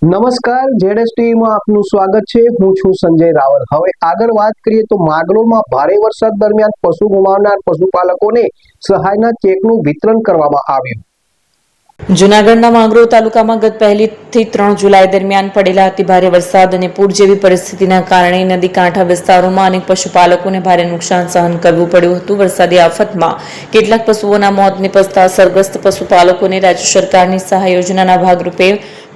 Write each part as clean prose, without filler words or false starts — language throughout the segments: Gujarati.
નમસ્કાર, જેડેસ ટીવીમાં આપનું સ્વાગત છે। હું છું સંજય રાવલ। હવે આગળ વાત કરીએ તો માંગરોળમાં ભારે વરસાદ દરમિયાન પશુ ગુમાવનાર પશુપાલકોને સહાયના ચેકનું વિતરણ કરવામાં આવ્યું। જૂનાગઢના માંગરોળ તાલુકામાં ગત 1 થી 3 જુલાઈ દરમિયાન પડેલા અતિભારે વરસાદ અને પૂર જેવી પરિસ્થિતિના કારણે નદી કાંઠા વિસ્તારોમાં અનેક પશુપાલકોને ભારે નુકસાન સહન કરવું પડ્યું હતું। વરસાદી આફતમાં કેટલાક પશુઓના મોત નિપજતા અસરગ્રસ્ત પશુપાલકોને રાજ્ય સરકારની સહાય યોજનાના ભાગરૂપે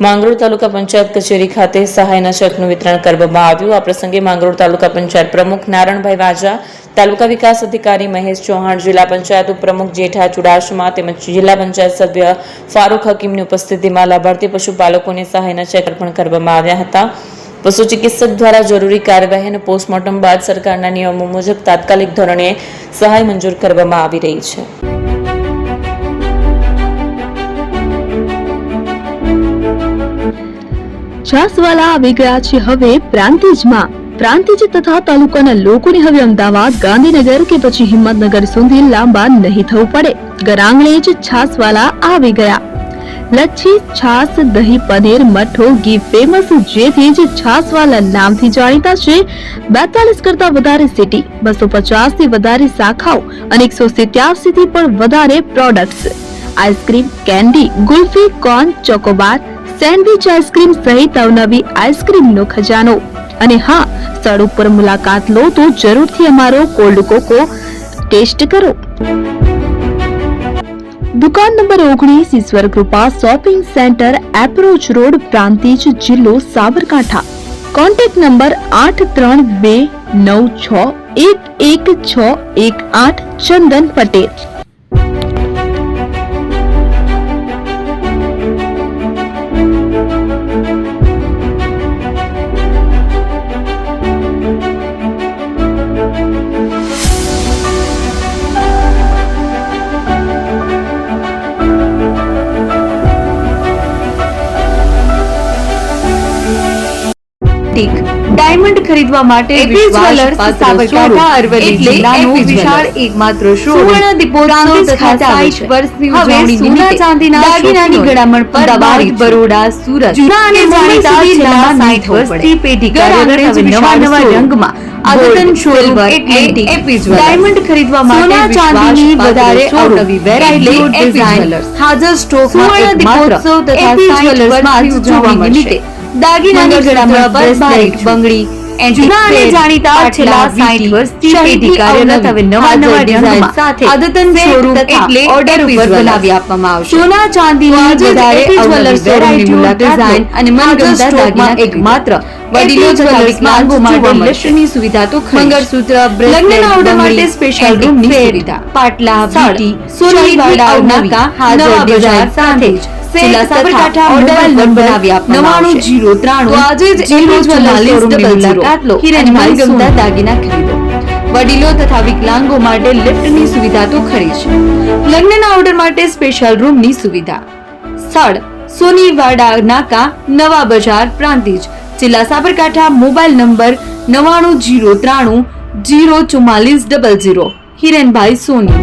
માંગરોળ તાલુકા પંચાયત કચેરી ખાતે સહાયના ચેકનું વિતરણ કરવામાં આવ્યું। આ પ્રસંગે માંગરોળ તાલુકા પંચાયત પ્રમુખ નારણભાઈ વાજા, તાલુકા વિકાસ અધિકારી મહેશ ચૌહાણ, જિલ્લા પંચાયત ઉપપ્રમુખ જેઠા ચુડાસમા તેમજ જિલ્લા પંચાયત સભ્ય ફારૂક હકીમની ઉપસ્થિતિમાં લાભાર્થી પશુપાલકોને સહાયના ચેક અર્પણ કરવામાં આવ્યા હતા। પશુ ચિકિત્સક દ્વારા જરૂરી કાર્યવાહી અને પોસ્ટમોર્ટમ બાદ સરકારના નિયમો મુજબ તાત્કાલિક ધોરણે સહાય મંજૂર કરવામાં આવી રહી છે। છાસવાલા આવી ગયા છે હવે પ્રાંતિજમાં। પ્રાંતિજ તથા તાલુકાના લોકોને હવે અમદાવાદ, ગાંધીનગર કે પછી હિંમતનગર સુધી લાંબા નહીં થવું પડે। ઘર આંગણે જ છાસવાલા આવી ગયા। લચ્છી, છાસ, દહીં, પનીર, મઠો, ઘી ફેમસ, જેથી જ છાસવાલા નામથી જાણીતા છે। 42 કરતા વધારે સિટી, 250 થી વધારે શાખાઓ અને 187 થી પણ વધારે products. Ice cream, candy, kulfi, corn, Chocobar, sandwich ice cream સહિત અવનવી આઈસ્ક્રીમનો ખજાનો। અને હા, સ્થળ ઉપર મુલાકાત લો તો જરૂરથી અમારો કોલ્ડ કોકો ટેસ્ટ કરો। દુકાન number 19, Ishwar Krupa shopping center, approach road, Prantij, જિલ્લો Sabarkantha. Contact number 8329611618 Chandan Patel. Diamond ખરીદવા માટે સાબરકાંઠા અરવલ્લી જિલ્લાનો વિશાળ એકમાત્ર શોરૂમ દીપોત્સવ તથા 60 વર્ષની ઉજવણી નિમિત્તે દાગીનાની ગળામણ પર અમદાવાદ, બરોડા, સુરત, જૂના અને જાણીતા છેલ્લા 60 વર્ષથી પેઢી કાર્યરત હવે નવા રંગમાં અદ્યતન શોરૂમ એટલે એપીજ ડાયમંડ ખરીદવા માટે ચાંદીની વધારે અવનવી વેરાયટી ડિઝાઇન હાજર સ્ટોકમાં દીપોત્સવ તથા 60 વર્ષની ઉજવણી નિમિત્તે દાગીનાની ગળામણ પર બંગડી જૂના અને જાણીતા છેલ્લા 60 વર્ષથી પેઢી કાર્યરત હવે નવા ડિઝાઇન સાથે અદ્યતન શોરૂમ એટલે ઓર્ડર ઉપર બનાવી આપવામાં આવશે। સોના ચાંદીની વધારે અવનવી વેરાયટી ડિઝાઇન અને મનગમતા દાગીના એકમાત્ર વડીલો તથા વિકલાંગો માટે લિફ્ટની સુવિધા તો મંગળસૂત્ર, લગ્નના ઓર્ડર માટે સ્પેશિયલ રૂમની સુવિધા, પાટલા, બીટી, સોનાની વાડા હાજર ડિઝાઇન સાથે જ જિલ્લા સાબરકાંઠા મોબાઈલ નંબર બનાવી આપવામાં આવશે 9093 આજે જ મુલાકાત લો અને મનગમતા દાગીના ખરીદો। વડીલો તથા વિકલાંગો માટે લિફ્ટની સુવિધા તો ખરી છે। લગ્નના ઓર્ડર માટે સ્પેશિયલ રૂમની સુવિધા। સ્થળ સોની વાડા નાકા, નવા બજાર, પ્રાંતિજ, જિલ્લા સાબરકાંઠા। Mobile number 9093 04400। હિરેનભાઈ સોની।